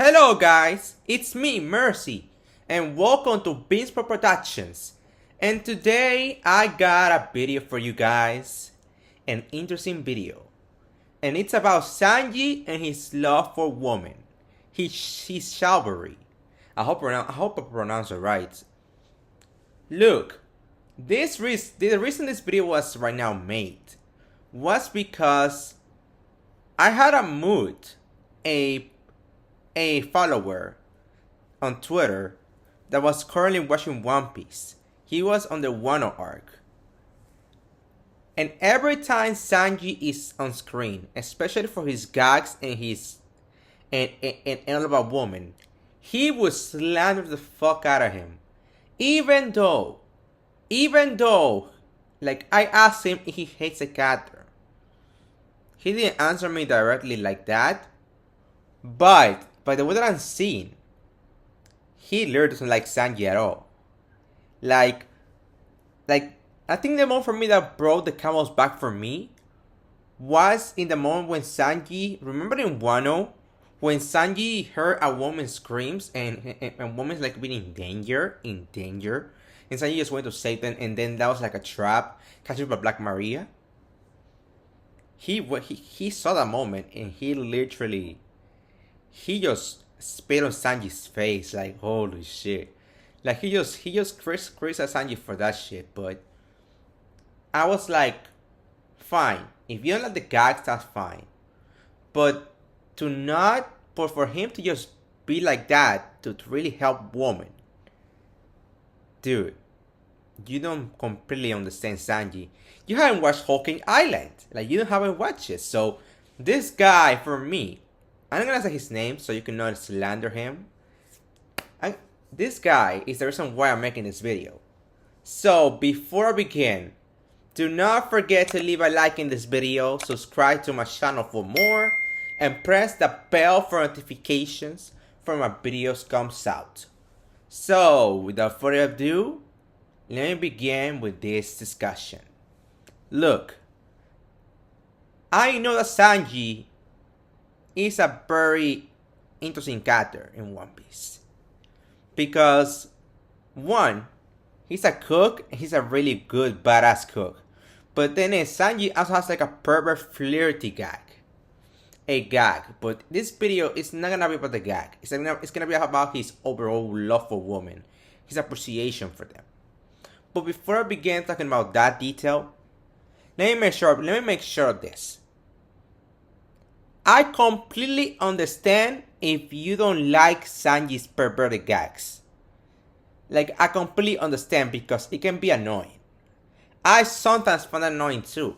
Hello guys, it's me, Mercy, and welcome to Beansport Productions. And today I got a video for you guys, an interesting video. And it's about Sanji and his love for women, his chivalry. I hope I pronounced it right. Look, the reason this video was right now made was because I had a moot, a follower on Twitter that was currently watching One Piece. He was on the Wano arc. And every time Sanji is on screen, especially for his gags and his and all about woman, he would slander the fuck out of him. Even though, like I asked him if he hates a character. He didn't answer me directly like that. But by the way that I'm seeing, he literally doesn't like Sanji at all. Like I think the moment for me that brought the camel's back for me was in the moment when Sanji, remember in Wano, when Sanji heard a woman screams and woman's like being in danger, and Sanji just went to save them, and then that was like a trap catching by Black Maria. He saw that moment and he just spit on Sanji's face like holy shit. Like he just criticized Sanji for that shit, but I was like, fine. If you don't like the gags, that's fine. But for him to just be like that to really help women. Dude, you don't completely understand Sanji. You haven't watched Hawking Island. Like you haven't watched it. So this guy, for me, I'm not gonna say his name so you can not slander him. This guy is the reason why I'm making this video. So before I begin, do not forget to leave a like in this video, subscribe to my channel for more, and press the bell for notifications for my videos comes out. So without further ado, let me begin with this discussion. Look, I know that Sanji is a very interesting character in One Piece. Because, one, he's a cook, and he's a really good badass cook. But then Sanji also has like a pervert flirty gag. A gag. But this video is not gonna be about the gag. It's gonna be about his overall love for women. His appreciation for them. But before I begin talking about that detail, let me make sure of this. I completely understand if you don't like Sanji's perverted gags. Like, I completely understand because it can be annoying. I sometimes find it annoying too.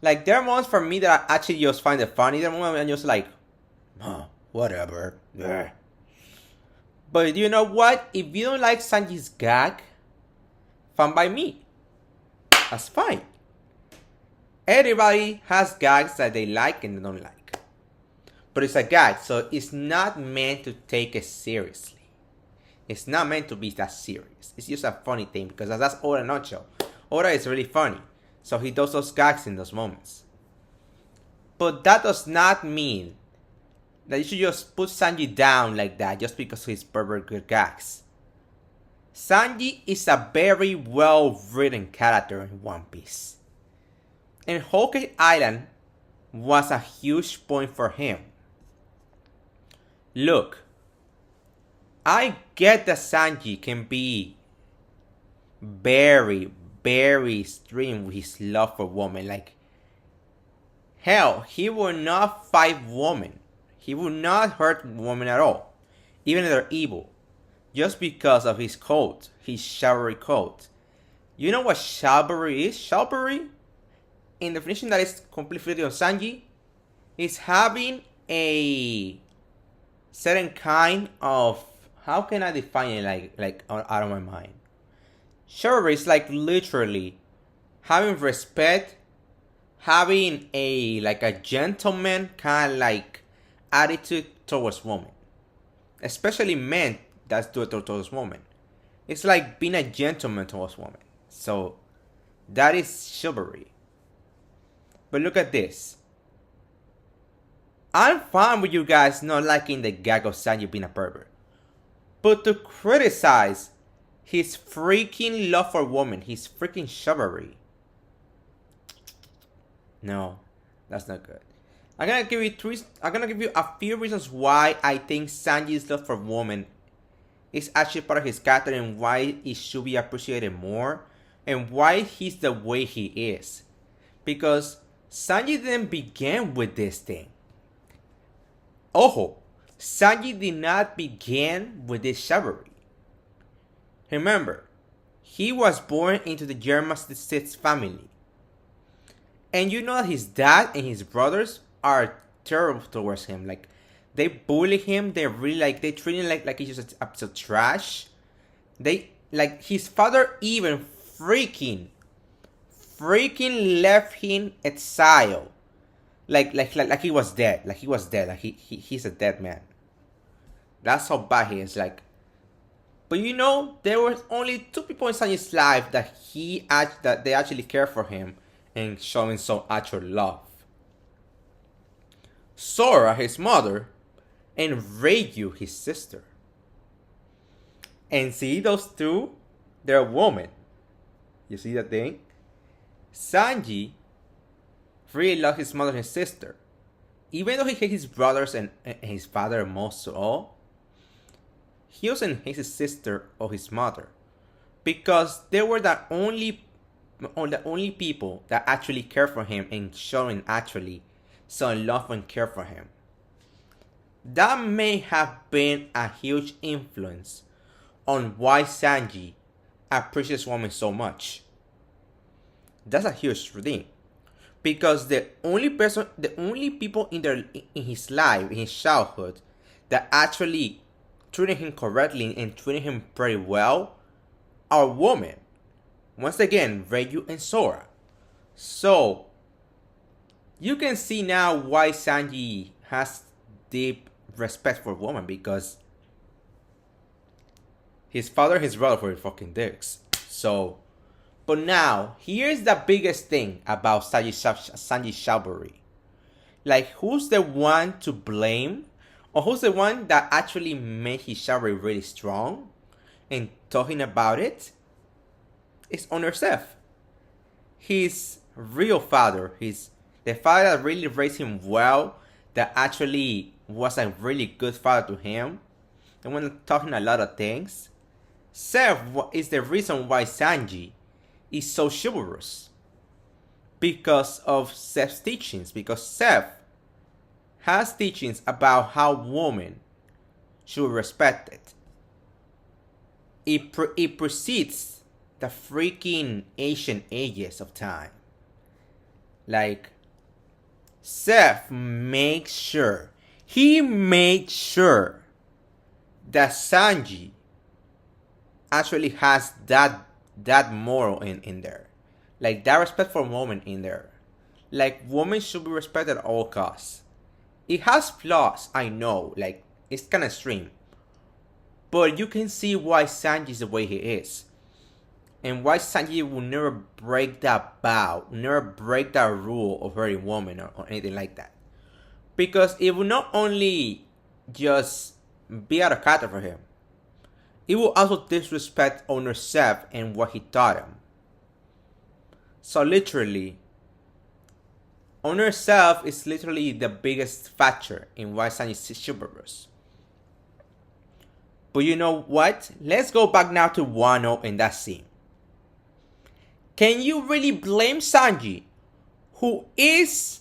Like, there are moments for me that I actually just find it funny. There are moments I'm just like, whatever. Yeah. But you know what? If you don't like Sanji's gag, fine by me. That's fine. Everybody has gags that they like and they don't like. But it's a gag, so it's not meant to take it seriously. It's not meant to be that serious. It's just a funny thing because that's Oda nutshell. Oda is really funny, so he does those gags in those moments. But that does not mean that you should just put Sanji down like that just because he's pervert good gags. Sanji is a very well written character in One Piece. And Hawking Island was a huge point for him. Look, I get that Sanji can be very, very extreme with his love for women. Like, hell, he will not fight women. He will not hurt women at all, even if they're evil, just because of his code, his chivalry code. You know what chivalry is? Chivalry, in definition that is completely on Sanji, is having a certain kind of, how can I define it like out of my mind? Chivalry is like literally having respect, having a gentleman kind of like attitude towards women. Especially men that do it towards women. It's like being a gentleman towards women. So that is chivalry. But look at this. I'm fine with you guys not liking the gag of Sanji being a pervert. But to criticize his freaking love for women, his freaking chivalry. No, that's not good. I'm gonna give you a few reasons why I think Sanji's love for women is actually part of his character and why it should be appreciated more and why he's the way he is. Because Sanji didn't begin with this thing. Ojo, Sanji did not begin with this chivalry. Remember, he was born into the Germastists family. And you know that his dad and his brothers are terrible towards him. Like, they bully him. They really they treat him like he's just a piece of trash. They like his father even freaking left him exile. Like he was dead. Like he was dead. Like he's a dead man. That's how bad he is. Like, but you know, there were only 2 people in Sanji's life that they actually care for him and showing some actual love. Sora, his mother, and Ryu, his sister. And see those 2? They're women. You see that thing? Sanji really loves his mother and his sister. Even though he hates his brothers and his father most of all, he doesn't hate his sister or his mother. Because they were the only people that actually care for him and showing actually some love and care for him. That may have been a huge influence on why Sanji appreciates women so much. That's a huge thing. Because the only people in his life, in his childhood, that actually treated him correctly and treated him pretty well are women. Once again, Ryu and Sora. So, you can see now why Sanji has deep respect for women, because his father and his brother were fucking dicks. So, but now, here's the biggest thing about Sanji's chivalry. Like, who's the one to blame? Or who's the one that actually made his chivalry really strong? And talking about it, it's Honor Seth. His real father, the father that really raised him well, that actually was a really good father to him. And when talking a lot of things, Seth is the reason why Sanji is so chivalrous. Because of Seth's teachings. Because Seth has teachings about how women should be respected. It precedes the freaking ancient ages of time. Like, Seth makes sure, he made sure that Sanji actually has that moral in there. Like, that respect for women in there. Like, women should be respected at all costs. It has flaws, I know. Like, it's kind of extreme. But you can see why Sanji is the way he is. And why Sanji will never break that vow, never break that rule of hurting women or anything like that. Because it will not only just be out of character for him, it will also disrespect Owner Seth and what he taught him. So literally, Owner Seth is literally the biggest factor in why Sanji is chivalrous. But you know what? Let's go back now to Wano in that scene. Can you really blame Sanji, who is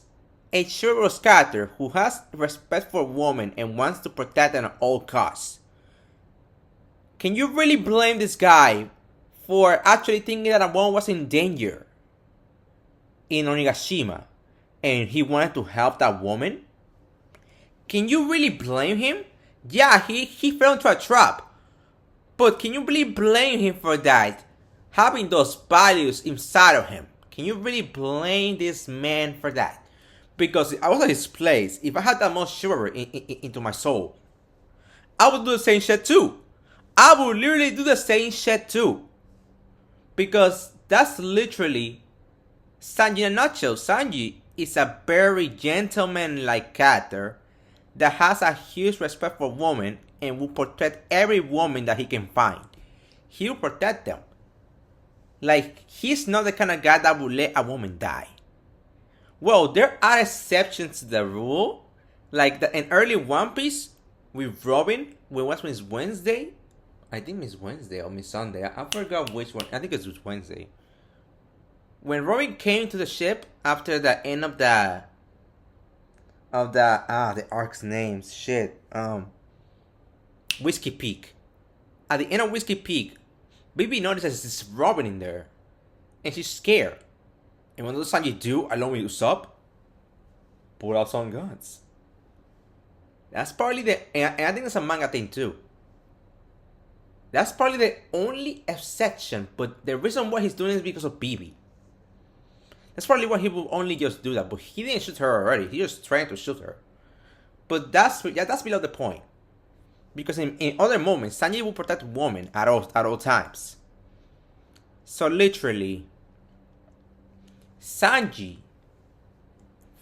a chivalrous character, who has respect for women and wants to protect them at all costs? Can you really blame this guy for actually thinking that a woman was in danger in Onigashima and he wanted to help that woman? Can you really blame him? Yeah, he fell into a trap. But can you really blame him for that? Having those values inside of him. Can you really blame this man for that? Because if I was at his place, if I had that much chivalry into my soul, I would do the same shit too. I would literally do the same shit too. Because that's literally Sanji in a nutshell. Sanji is a very gentleman-like character that has a huge respect for women and will protect every woman that he can find. He'll protect them. Like, he's not the kind of guy that will let a woman die. Well, there are exceptions to the rule. Like in early One Piece with Robin, when was Miss Wednesday? I think Miss Wednesday or Miss Sunday. I forgot which one. I think it was Wednesday. When Robin came to the ship after the end of the arc's names. Shit. Whiskey Peak. At the end of Whiskey Peak, Bibi notices this Robin in there. And she's scared. And what does Sanji do along with Usopp? Pull out some guns. That's probably and I think that's a manga thing too. That's probably the only exception, but the reason why he's doing it is because of Bibi. That's probably why he will only just do that, but he didn't shoot her already. He just trying to shoot her. But that's below the point. Because in other moments, Sanji will protect women at all times. So literally, Sanji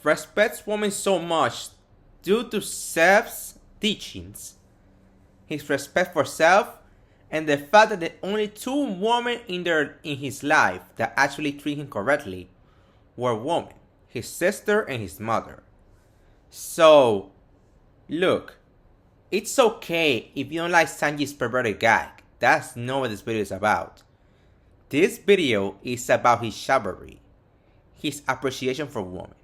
respects women so much due to Seth's teachings, his respect for Seth, and the fact that the only two women in his life that actually treat him correctly were women, his sister and his mother. So, look, it's okay if you don't like Sanji's perverted gag. That's not what this video is about. This video is about his chivalry, his appreciation for women.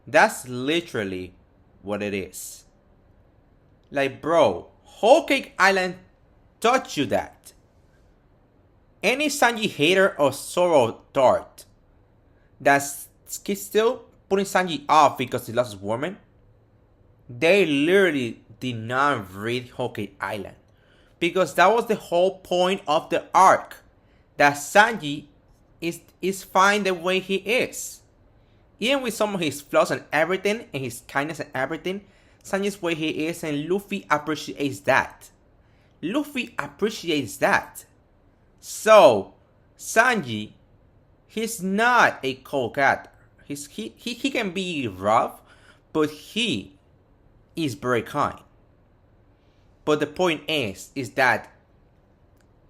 That's literally what it is. Like, bro, Whole Cake Island taught you that. Any Sanji hater or Zoro dart that's still putting Sanji off because he lost his woman, they literally did not read Whole Cake Island. Because that was the whole point of the arc. That Sanji is fine the way he is. Even with some of his flaws and everything, and his kindness and everything, Sanji's way he is, and Luffy appreciates that. Luffy appreciates that. So, Sanji, he's not a cold cat. He can be rough, but he is very kind. But the point is that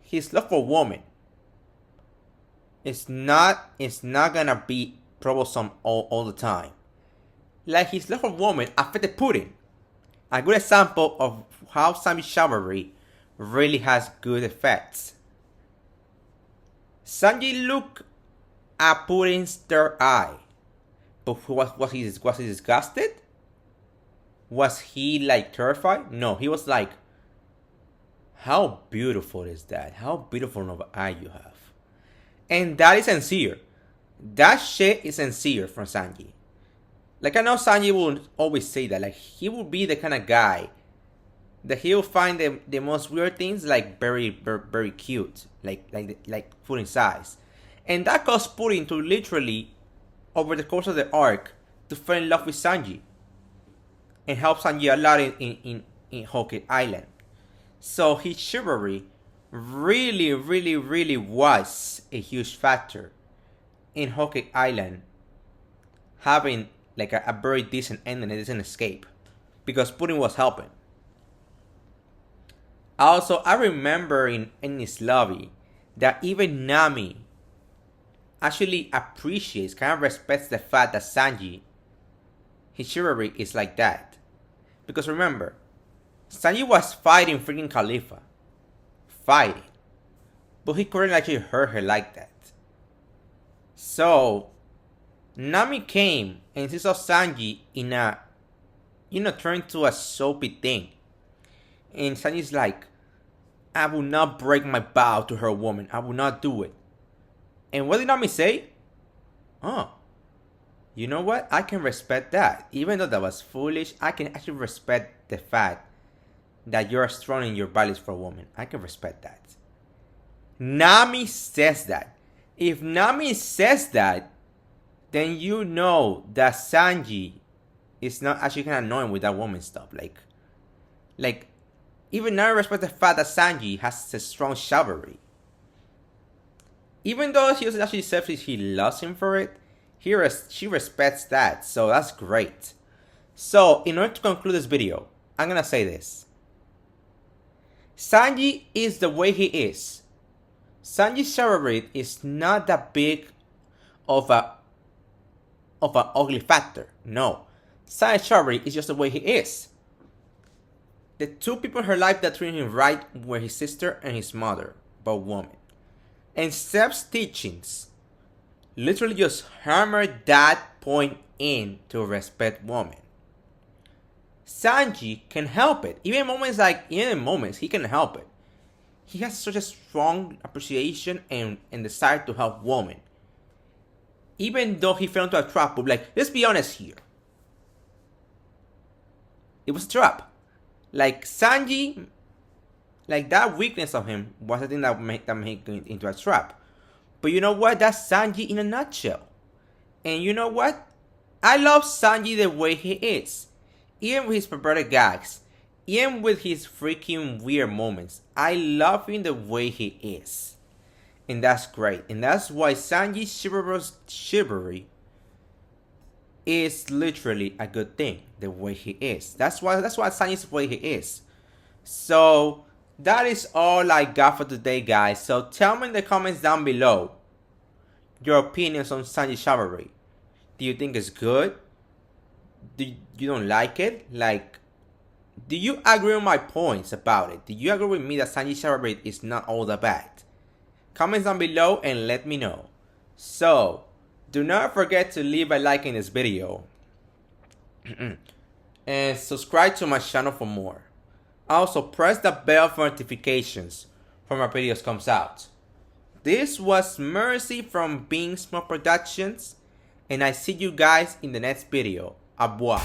his love for women is not gonna be troublesome all the time. Like, his love for women affected Pudding. A good example of how Sanji's chivalry really has good effects. Sanji looked at Pudding's third eye. But was he disgusted? Was he like terrified? No, he was like, how beautiful is that? How beautiful of an eye you have. And that is sincere. That shit is sincere from Sanji. Like, I know Sanji will always say that. Like, he will be the kind of guy that he'll find the most weird things like very cute. Like Pudding size. And that caused Pudding to literally, over the course of the arc, to fall in love with Sanji. And help Sanji a lot in Whole Cake Island. So his chivalry really was a huge factor in Whole Cake Island having like a very decent ending, a decent escape, because Pudding was helping. Also, I remember in his lobby that even Nami actually appreciates, kind of respects the fact that Sanji, his chivalry is like that. Because remember, Sanji was fighting freaking Khalifa. Fighting. But he couldn't actually hurt her like that. So, Nami came and she saw Sanji in a, turned to a soapy thing. And Sanji's like, I will not break my vow to her woman. I will not do it. And what did Nami say? Oh, you know what? I can respect that. Even though that was foolish, I can actually respect the fact that you're strong in your values for a woman. I can respect that. Nami says that. If Nami says that, then you know that Sanji is not actually kind of annoying with that woman stuff. Like, even Nami respects the fact that Sanji has a strong chivalry. Even though she doesn't actually say she loves him for it, she respects that, so that's great. So, in order to conclude this video, I'm gonna say this. Sanji is the way he is. Sanji's chivalry is not that big of an ugly factor. No. Sanji's chivalry is just the way he is. The two people in her life that treated him right were his sister and his mother, both women. And Seb's teachings literally just hammered that point in to respect women. Sanji can help it. Even in moments he can help it. He has such a strong appreciation and desire to help women. Even though he fell into a trap, but let's be honest here. It was a trap. Sanji, that weakness of him was the thing that made him into a trap. But you know what? That's Sanji in a nutshell. And you know what? I love Sanji the way he is. Even with his perverted gags. Even with his freaking weird moments. I love him the way he is. And that's great. And that's why Sanji's chivalry is literally a good thing. The way he is. That's why Sanji's the way he is. So that is all I got for today, guys. So tell me in the comments down below your opinions on Sanji's chivalry. Do you think it's good? Do you don't like it? Do you agree with my points about it? Do you agree with me that Sanji's chivalry is not all that bad? Comments down below and let me know. So, do not forget to leave a like in this video. And subscribe to my channel for more. Also, press the bell for notifications when my videos comes out. This was Mercy from Being Small Productions. And I see you guys in the next video. Au revoir.